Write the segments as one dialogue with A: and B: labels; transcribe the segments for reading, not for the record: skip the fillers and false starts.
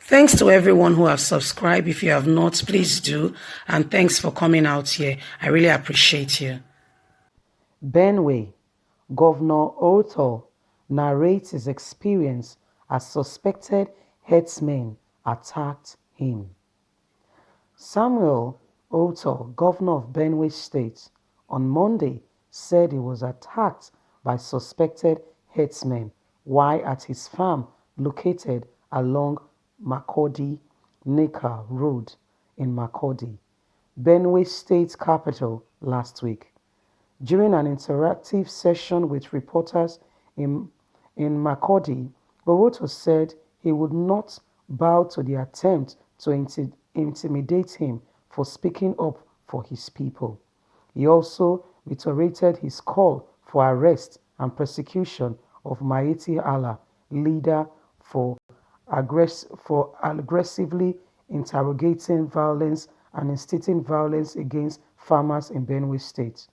A: Thanks to everyone who have subscribed. If you have not, please do. And thanks for coming out here. I really appreciate you.
B: Benue, Governor Ortom narrates his experience as suspected herdsmen attacked him. Samuel Ortom, governor of Benue State, on Monday said he was attacked by suspected herdsmen while at his farm located along Makurdi-Nika Road in Makurdi, Benue State capital, last week. During an interactive session with reporters in Makurdi, Oroto said he would not bow to the attempt to intimidate him for speaking up for his people. He also reiterated his call for arrest and prosecution of Maiti Allah, leader for aggressively interrogating violence and inciting violence against farmers in Benue State.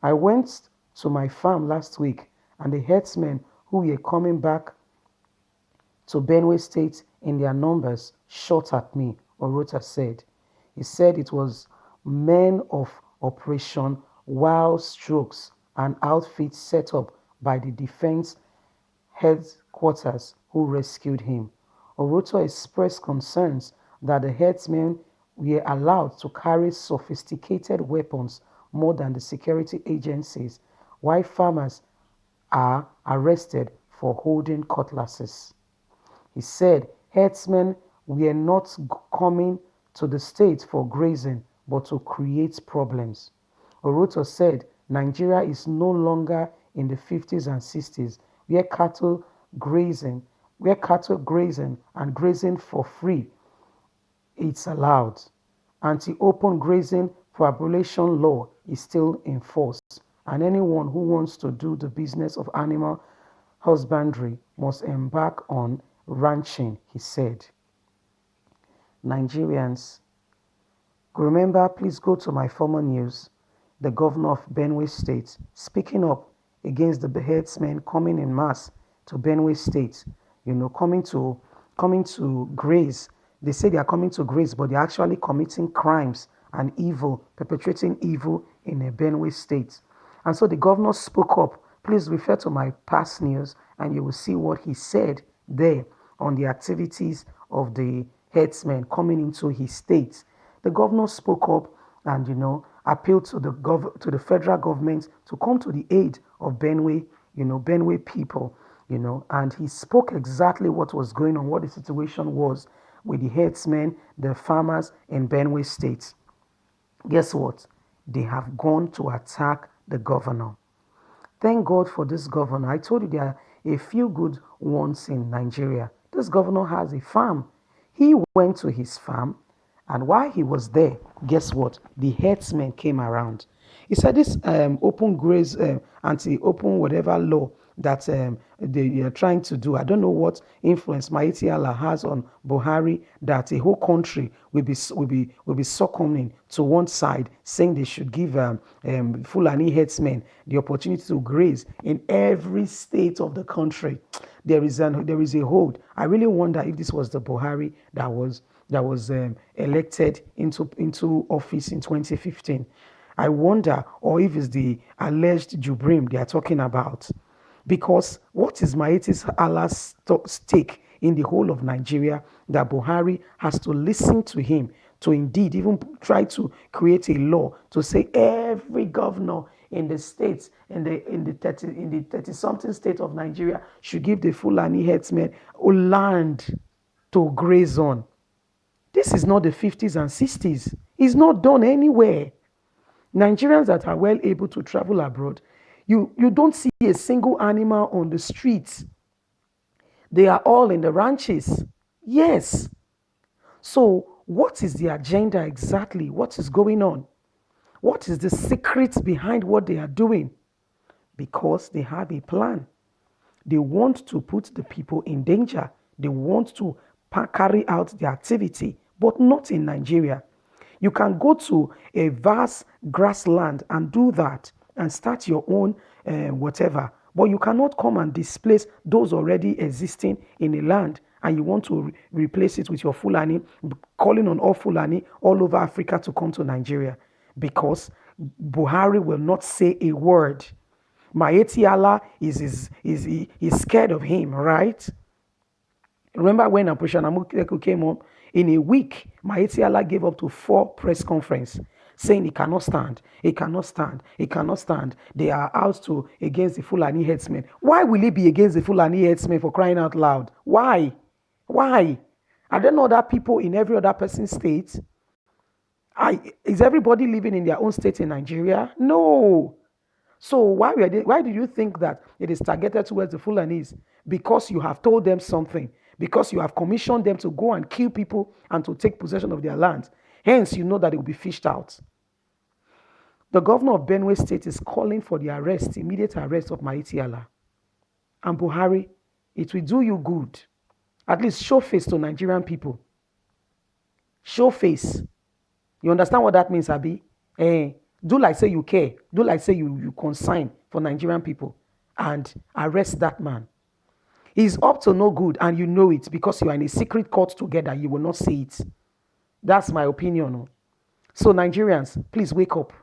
B: I went to my farm last week and the herdsmen who were coming back to Benue State in their numbers shot at me, Orota said. He said it was men of Operation Wild Strokes, an outfit set up by the defense headquarters, who rescued him. Oroto expressed concerns that the herdsmen were allowed to carry sophisticated weapons more than the security agencies, while farmers are arrested for holding cutlasses. He said herdsmen were not coming to the state for grazing but to create problems. Oroto said Nigeria is no longer in the 50s and 60s where cattle grazing and grazing for free it's allowed. Anti-open grazing prohibition law is still in force, and anyone who wants to do the business of animal husbandry must embark on ranching, he said. Nigerians, remember, please go to my former news. The governor of Benue State speaking up against the herdsmen coming in mass to Benue State, coming to graze. They say they are coming to graze, but they're actually committing crimes and evil, perpetrating evil in a Benue State. And so the governor spoke up. Please refer to my past news and you will see what he said there on the activities of the herdsmen coming into his state. The governor spoke up and, appealed to the federal government to come to the aid of Benue, Benue people, and he spoke exactly what was going on, what the situation was with the herdsmen, the farmers in Benue State. Guess what? They have gone to attack the governor. Thank God for this governor. I told you there are a few good ones in Nigeria. This governor has a farm. He went to his farm, and while he was there, guess what? The herdsmen came around. He said this open graze, anti-open whatever law that they are trying to do. I don't know what influence Maiti Allah has on Buhari that a whole country will be succumbing to one side, saying they should give Fulani herdsmen the opportunity to graze in every state of the country. There is a hold. I really wonder if this was the Buhari that was elected into office in 2015. I wonder, or if it's the alleged Jubrim they are talking about. Because what is Maiti's Allah's stake in the whole of Nigeria that Buhari has to listen to him to indeed even try to create a law to say every governor in the states in the 30 something state of Nigeria should give the Fulani herdsmen land to graze on. This is not the 50s and 60s. It's not done anywhere. Nigerians that are well able to travel abroad, you don't see a single animal on the streets. They are all in the ranches. Yes. So what is the agenda exactly? What is going on? What is the secret behind what they are doing? Because they have a plan. They want to put the people in danger. They want to carry out the activity, but not in Nigeria. You can go to a vast grassland and do that and start your own whatever, but you cannot come and displace those already existing in a land and you want to replace it with your Fulani, calling on all Fulani all over Africa to come to Nigeria because Buhari will not say a word. Maeti Allah is scared of him, right? Remember when Operation Amukeku came up? In a week, Maeti Allah gave up to 4 press conferences saying he cannot stand, he cannot stand, he cannot stand. They are out to against the Fulani herdsmen. Why will he be against the Fulani herdsmen for crying out loud? Why? Why? Are there no other people in every other person's state? Is everybody living in their own state in Nigeria? No. So why do you think that it is targeted towards the Fulanis? Because you have told them something. Because you have commissioned them to go and kill people and to take possession of their land. Hence, you know that it will be fished out. The governor of Benue State is calling for the arrest, immediate arrest of Maiti Allah. And Buhari, it will do you good. At least show face to Nigerian people. Show face. You understand what that means, Abi? Do like say you care. Do like say you consign for Nigerian people and arrest that man. He's up to no good and you know it because you are in a secret court together. You will not say it. That's my opinion. So Nigerians, please wake up.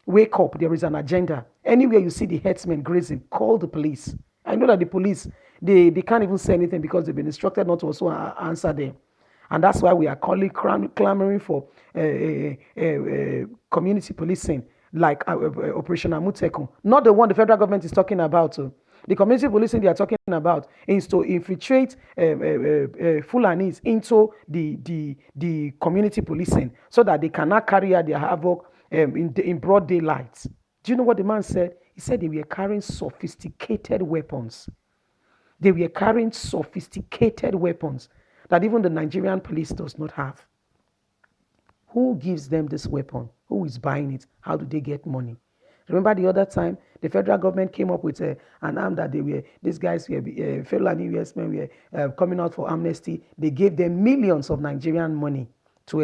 B: Wake up. There is an agenda. Anywhere you see the herdsmen grazing, call the police. I know that the police, they can't even say anything because they've been instructed not to also answer them. And that's why we are clamoring for community policing like Operation Amuteku. Not the one the federal government is talking about. The community policing they are talking about is to infiltrate Fulanis into the community policing so that they cannot carry out their havoc in broad daylight. Do you know what the man said? He said they were carrying sophisticated weapons. They were carrying sophisticated weapons that even the Nigerian police does not have. Who gives them this weapon? Who is buying it? How do they get money? Remember the other time, the federal government came up with an arm that these guys were, Fulani herdsmen were coming out for amnesty. They gave them millions of Nigerian money to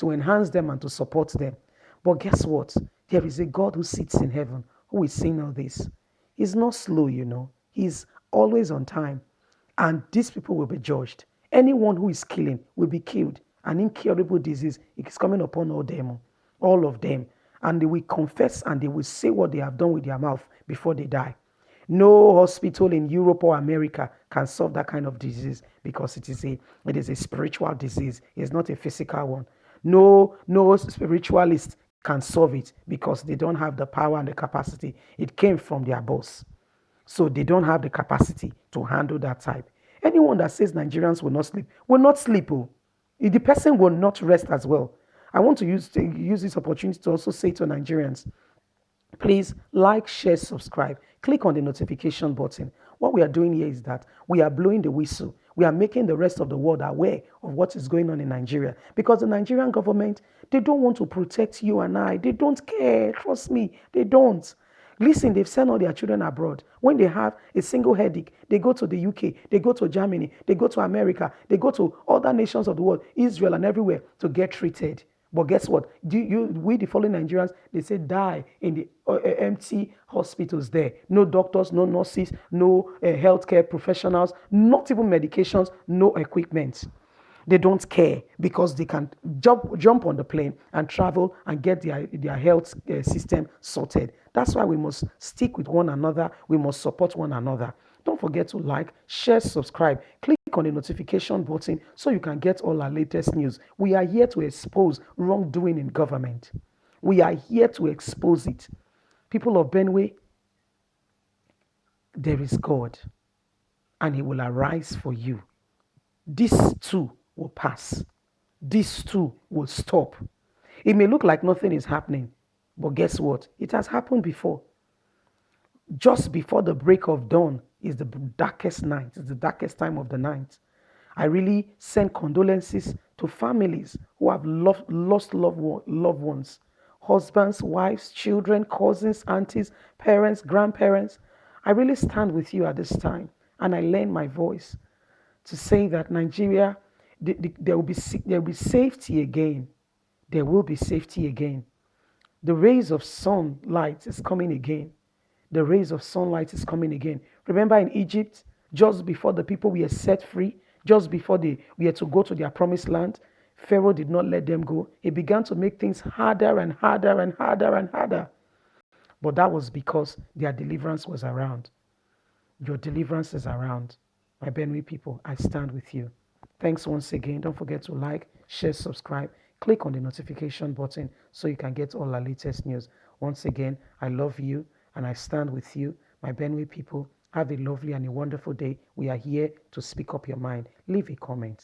B: enhance them and to support them. But guess what? There is a God who sits in heaven who is seeing all this. He's not slow, He's always on time. And these people will be judged. Anyone who is killing will be killed. An incurable disease is coming upon all of them. And they will confess and they will say what they have done with their mouth before they die. No hospital in Europe or America can solve that kind of disease because it is a spiritual disease. It's not a physical one. No spiritualist can solve it because they don't have the power and the capacity. It came from their boss. So they don't have the capacity to handle that type. Anyone that says Nigerians will not sleep. The person will not rest as well. I want to use this opportunity to also say to Nigerians, please like, share, subscribe. Click on the notification button. What we are doing here is that we are blowing the whistle. We are making the rest of the world aware of what is going on in Nigeria. Because the Nigerian government, they don't want to protect you and I. They don't care. Trust me, they don't. Listen, they've sent all their children abroad. When they have a single headache, they go to the UK, they go to Germany, they go to America, they go to other nations of the world, Israel and everywhere to get treated. But guess what? We, the following Nigerians, they say die in the empty hospitals there. No doctors, no nurses, no healthcare professionals, not even medications, no equipment. They don't care because they can jump on the plane and travel and get their health system sorted. That's why we must stick with one another. We must support one another. Don't forget to like, share, subscribe. Click on the notification button so you can get all our latest news. We are here to expose wrongdoing in government. We are here to expose it. People of Benue, there is God, and He will arise for you. This too will pass. This too will stop. It may look like nothing is happening, but guess what? It has happened before. Just before the break of dawn is the darkest night. It's the darkest time of the night. I really send condolences to families who have lost loved ones. Husbands, wives, children, cousins, aunties, parents, grandparents. I really stand with you at this time. And I lend my voice to say that Nigeria, there will be safety again. There will be safety again. The rays of sunlight is coming again. The rays of sunlight is coming again. Remember in Egypt, just before the people were set free, Just before they were to go to their promised land, Pharaoh did not let them go. He began to make things harder and harder and harder and harder. But that was because their deliverance was around. Your deliverance is around. My Benue people, I stand with you. Thanks once again. Don't forget to like, share, subscribe. Click on the notification button so you can get all our latest news. Once again, I love you and I stand with you. My Benue people, have a lovely and a wonderful day. We are here to speak up your mind. Leave a comment.